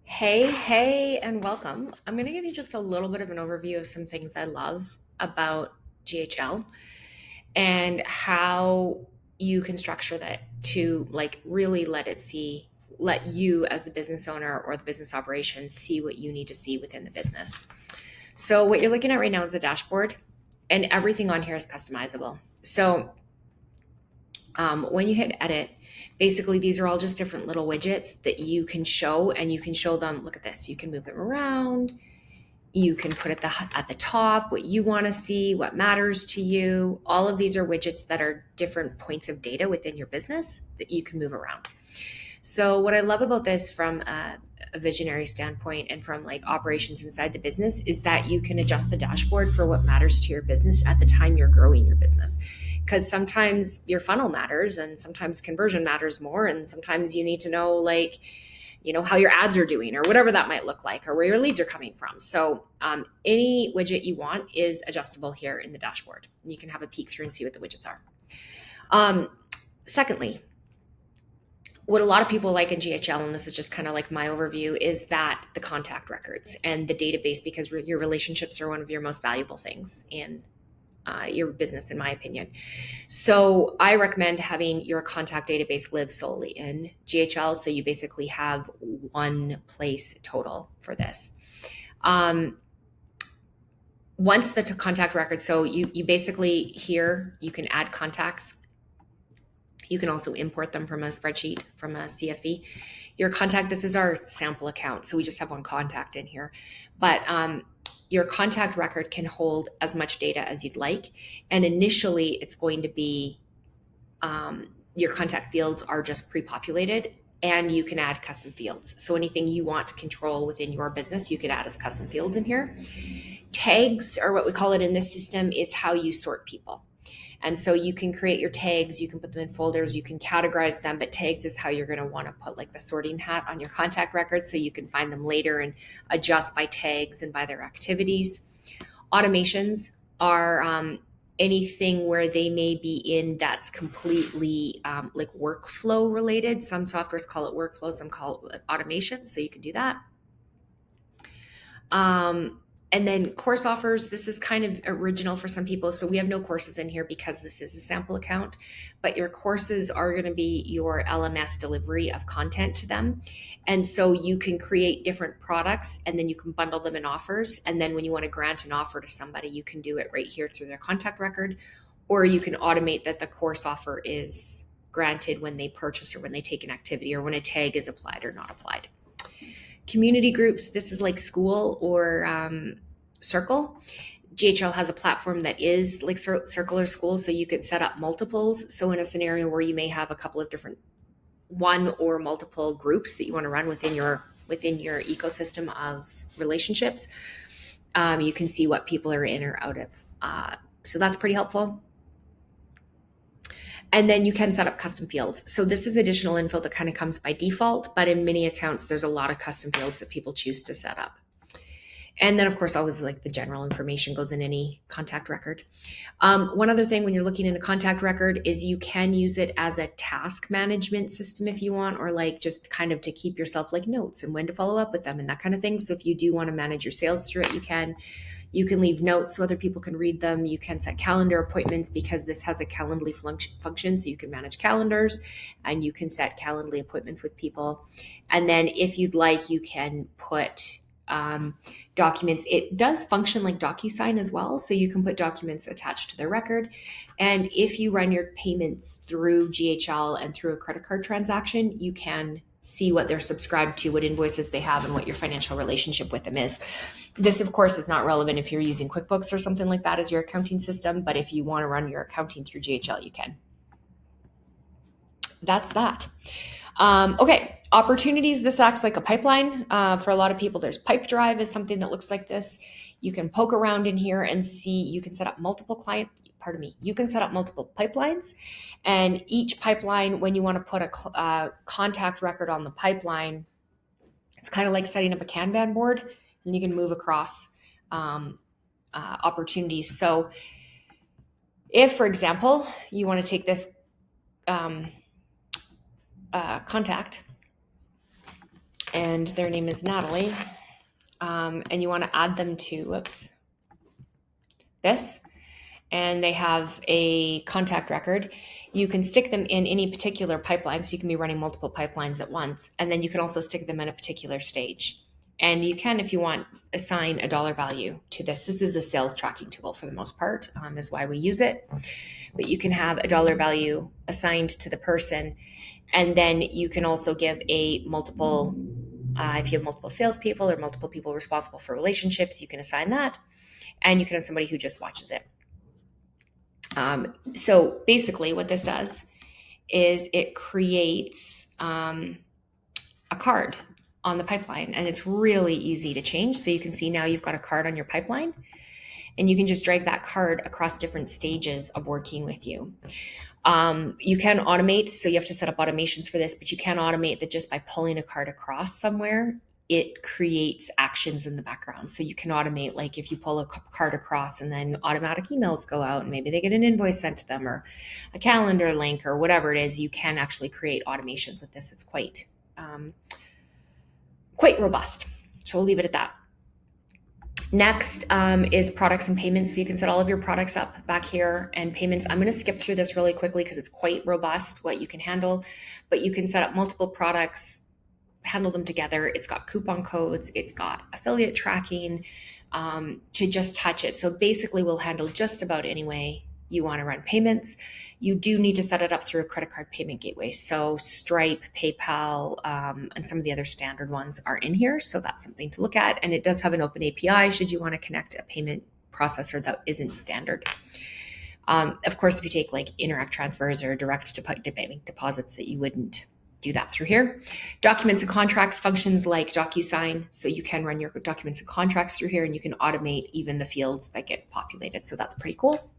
Hey, and welcome. I'm going to give you just a little bit of an overview of some things I love about GHL and how you can structure that to like really let you as the business owner or the business operation see what you need to see within the business. So, what you're looking at right now is the dashboard, and everything on here is customizable. When you hit edit, basically these are all just different little widgets that you can show, and you can show them. Look at this. You can move them around. You can put at the top what you want to see, what matters to you. All of these are widgets that are different points of data within your business that you can move around. So what I love about this from a visionary standpoint and from like operations inside the business is that you can adjust the dashboard for what matters to your business at the time you're growing your business. Because sometimes your funnel matters and sometimes conversion matters more. And sometimes you need to know how your ads are doing or whatever that might look like or where your leads are coming from. So any widget you want is adjustable here in the dashboard. You can have a peek through and see what the widgets are. Secondly, what a lot of people like in GHL, and this is just kind of like my overview, is that the contact records and the database, because your relationships are one of your most valuable things in your business, in my opinion. So I recommend having your contact database live solely in GHL. So you basically have one place total for this. Once the contact record, so you basically here, you can add contacts. You can also import them from a spreadsheet, from a CSV. Your contact, this is our sample account. So we just have one contact in here. But your contact record can hold as much data as you'd like. And initially, it's going to be your contact fields are just pre-populated, and you can add custom fields. So anything you want to control within your business, you could add as custom fields in here. Tags, or what we call it in this system, is how you sort people. And so you can create your tags, you can put them in folders, you can categorize them, but tags is how you're going to want to put like the sorting hat on your contact records so you can find them later and adjust by tags and by their activities. Automations are anything where they may be in that's completely like workflow related. Some softwares call it workflow, some call it automation, so you can do that. And then course offers, this is kind of original for some people. So we have no courses in here because this is a sample account, but your courses are going to be your LMS delivery of content to them. And so you can create different products and then you can bundle them in offers. And then when you want to grant an offer to somebody, you can do it right here through their contact record, or you can automate that the course offer is granted when they purchase or when they take an activity or when a tag is applied or not applied. Community groups, this is like school or Circle. GHL has a platform that is like Circle or School, so you could set up multiples. So in a scenario where you may have a couple of different one or multiple groups that you want to run within your ecosystem of relationships, you can see what people are in or out of. So that's pretty helpful. And then you can set up custom fields. So this is additional info that kind of comes by default, but in many accounts, there's a lot of custom fields that people choose to set up. And then, of course, always like the general information goes in any contact record. One other thing when you're looking in a contact record is you can use it as a task management system if you want, or like just kind of to keep yourself like notes and when to follow up with them and that kind of thing. So if you do want to manage your sales through it, you can. You can leave notes so other people can read them. You can set calendar appointments because this has a Calendly function. So you can manage calendars and you can set Calendly appointments with people. And then if you'd like, you can put documents. It does function like DocuSign as well. So you can put documents attached to their record. And if you run your payments through GHL and through a credit card transaction, you can see what they're subscribed to, what invoices they have, and what your financial relationship with them is. This, of course, is not relevant if you're using QuickBooks or something like that as your accounting system, but if you want to run your accounting through GHL, you can. That's that. Okay, opportunities. This acts like a pipeline. For a lot of people, there's Pipedrive is something that looks like this. You can poke around in here and see, you can set up multiple you can set up multiple pipelines, and each pipeline, when you want to put a contact record on the pipeline, it's kind of like setting up a Kanban board, and you can move across opportunities. So if, for example, you want to take this contact and their name is Natalie, and you want to add them to, this, and they have a contact record, you can stick them in any particular pipeline. So you can be running multiple pipelines at once. And then you can also stick them in a particular stage. And you can, if you want, assign a dollar value to this. This is a sales tracking tool for the most part, is why we use it. But you can have a dollar value assigned to the person. And then you can also give a multiple, if you have multiple salespeople or multiple people responsible for relationships, you can assign that. And you can have somebody who just watches it. So basically what this does is it creates a card on the pipeline, and it's really easy to change. So you can see now you've got a card on your pipeline, and you can just drag that card across different stages of working with you. You can automate, so you have to set up automations for this, but you can automate that just by pulling a card across somewhere. It creates actions in the background. So you can automate, like if you pull a card across and then automatic emails go out and maybe they get an invoice sent to them or a calendar link or whatever it is, you can actually create automations with this. It's quite robust. So we'll leave it at that. Next is products and payments. So you can set all of your products up back here, and payments. I'm going to skip through this really quickly because it's quite robust what you can handle, but you can set up multiple products, handle them together. It's got coupon codes. It's got affiliate tracking to just touch it. So basically we'll handle just about any way you want to run payments. You do need to set it up through a credit card payment gateway. So Stripe, PayPal, and some of the other standard ones are in here. So that's something to look at. And it does have an open API should you want to connect a payment processor that isn't standard. Of course, if you take like Interact transfers or direct deposits, that you wouldn't do that through here. Documents and contracts functions like DocuSign. So you can run your documents and contracts through here, and you can automate even the fields that get populated. So that's pretty cool.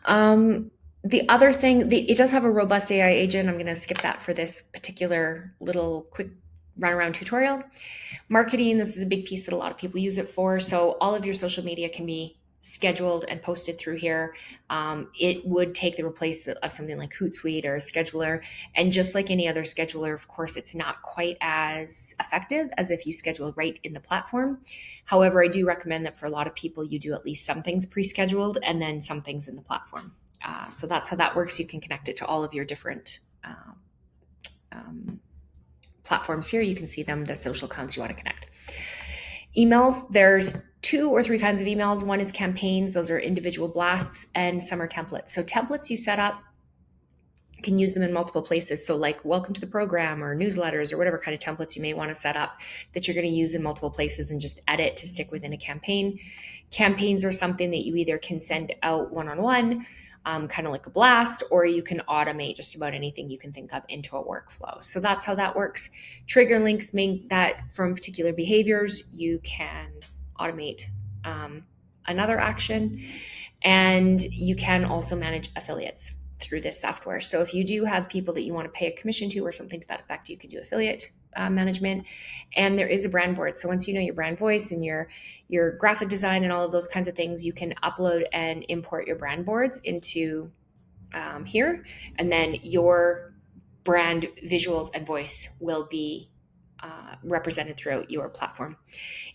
The other thing, it does have a robust AI agent. I'm going to skip that for this particular little quick runaround tutorial. Marketing, this is a big piece that a lot of people use it for. So all of your social media can be scheduled and posted through here. It would take the place of something like Hootsuite or a scheduler. And just like any other scheduler, of course, it's not quite as effective as if you schedule right in the platform. However, I do recommend that for a lot of people, you do at least some things pre-scheduled and then some things in the platform. So that's how that works. You can connect it to all of your different platforms here. You can see them, the social accounts you want to connect. Emails, there's 2 or 3 kinds of emails. One is campaigns. Those are individual blasts, and some are templates. So templates you set up, you can use them in multiple places. So like welcome to the program or newsletters or whatever kind of templates you may want to set up that you're going to use in multiple places and just edit to stick within a campaign. Campaigns are something that you either can send out one-on-one, kind of like a blast, or you can automate just about anything you can think of into a workflow. So that's how that works. Trigger links mean that from particular behaviors, you can automate another action, and you can also manage affiliates through this software. So if you do have people that you want to pay a commission to or something to that effect, you can do affiliate management. And there is a brand board. So once you know your brand voice and your graphic design and all of those kinds of things, you can upload and import your brand boards into here. And then your brand visuals and voice will be represented throughout your platform.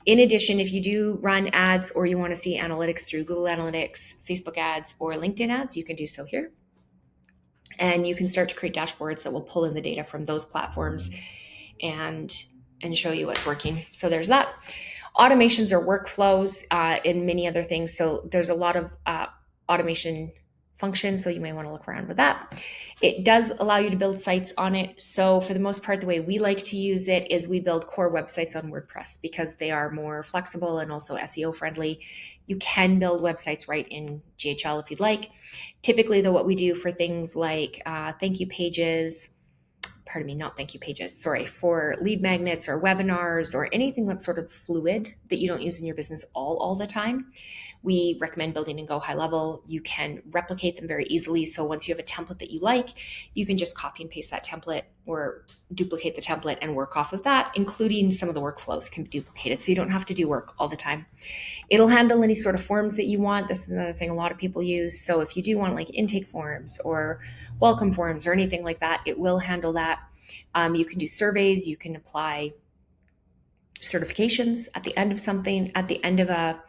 In addition, if you do run ads or you want to see analytics through Google Analytics, Facebook ads, or LinkedIn ads, you can do so here. And you can start to create dashboards that will pull in the data from those platforms and show you what's working. So there's that. Automations are workflows and many other things. So there's a lot of automation functions, so you may want to look around with that. It does allow you to build sites on it. So for the most part, the way we like to use it is we build core websites on WordPress because they are more flexible and also SEO friendly. You can build websites right in GHL if you'd like. Typically, though, what we do for things like thank you pages, for lead magnets or webinars or anything that's sort of fluid that you don't use in your business all the time, we recommend building in GoHighLevel. You can replicate them very easily. So once you have a template that you like, you can just copy and paste that template or duplicate the template and work off of that, including some of the workflows can be duplicated. So you don't have to do work all the time. It'll handle any sort of forms that you want. This is another thing a lot of people use. So if you do want like intake forms or welcome forms or anything like that, it will handle that. You can do surveys, you can apply certifications at the end of something, at the end of a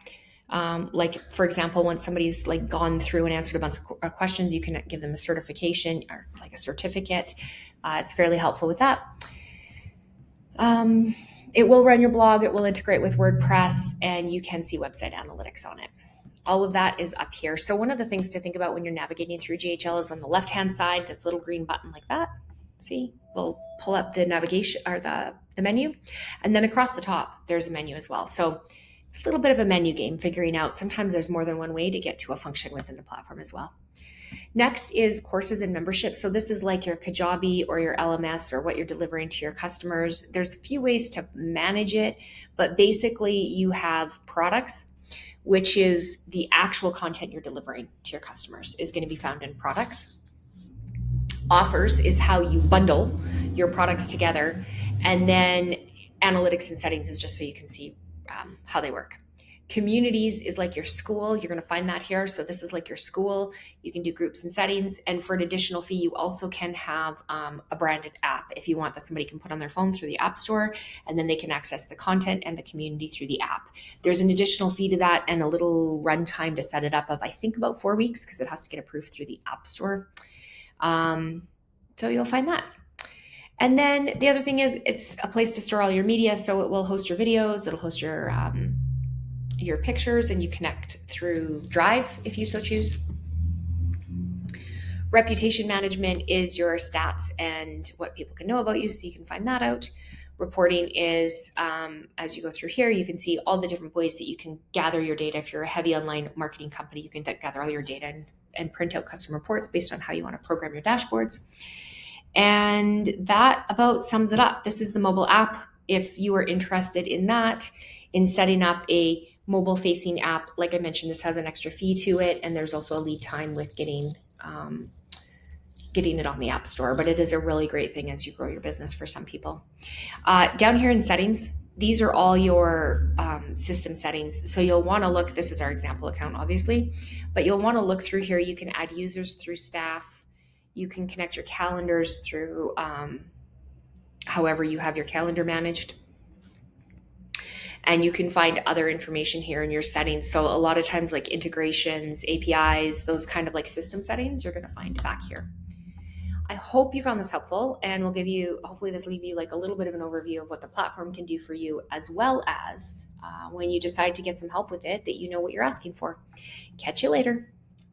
like, for example, when somebody's like gone through and answered a bunch of questions, you can give them a certification or like a certificate. It's fairly helpful with that. It will run your blog, it will integrate with WordPress, and you can see website analytics on it. All of that is up here. So one of the things to think about when you're navigating through GHL is on the left-hand side, this little green button like that. See, we'll pull up the navigation or the menu. And then across the top, there's a menu as well. So it's a little bit of a menu game, figuring out sometimes there's more than one way to get to a function within the platform as well. Next is courses and membership. So this is like your Kajabi or your LMS or what you're delivering to your customers. There's a few ways to manage it, but basically you have products, which is the actual content you're delivering to your customers is going to be found in products. Offers is how you bundle your products together. And then analytics and settings is just so you can see how they work. Communities is like your school. You're going to find that here. So this is like your school. You can do groups and settings. And for an additional fee, you also can have a branded app if you want, that somebody can put on their phone through the App Store, and then they can access the content and the community through the app. There's an additional fee to that and a little runtime to set it up of, I think, about 4 weeks because it has to get approved through the App Store. So you'll find that. And then the other thing is it's a place to store all your media. So it will host your videos, it'll host your pictures, and you connect through Drive if you so choose. Reputation management is your stats and what people can know about you, so you can find that out. Reporting is, as you go through here, you can see all the different ways that you can gather your data. If you're a heavy online marketing company, you can gather all your data and print out custom reports based on how you want to program your dashboards. And that about sums it up. This is the mobile app. If you are interested in that, in setting up a mobile facing app, like I mentioned, this has an extra fee to it, and there's also a lead time with getting it on the App Store, but it is a really great thing as you grow your business for some people. Down here in settings, these are all your system settings. So you'll want to look, this is our example account, obviously, but you'll want to look through here. You can add users through staff. You can connect your calendars through however you have your calendar managed. And you can find other information here in your settings. So a lot of times like integrations, APIs, those kind of like system settings, you're going to find back here. I hope you found this helpful, and will give you, hopefully this leave you like a little bit of an overview of what the platform can do for you, as well as when you decide to get some help with it, that you know what you're asking for. Catch you later.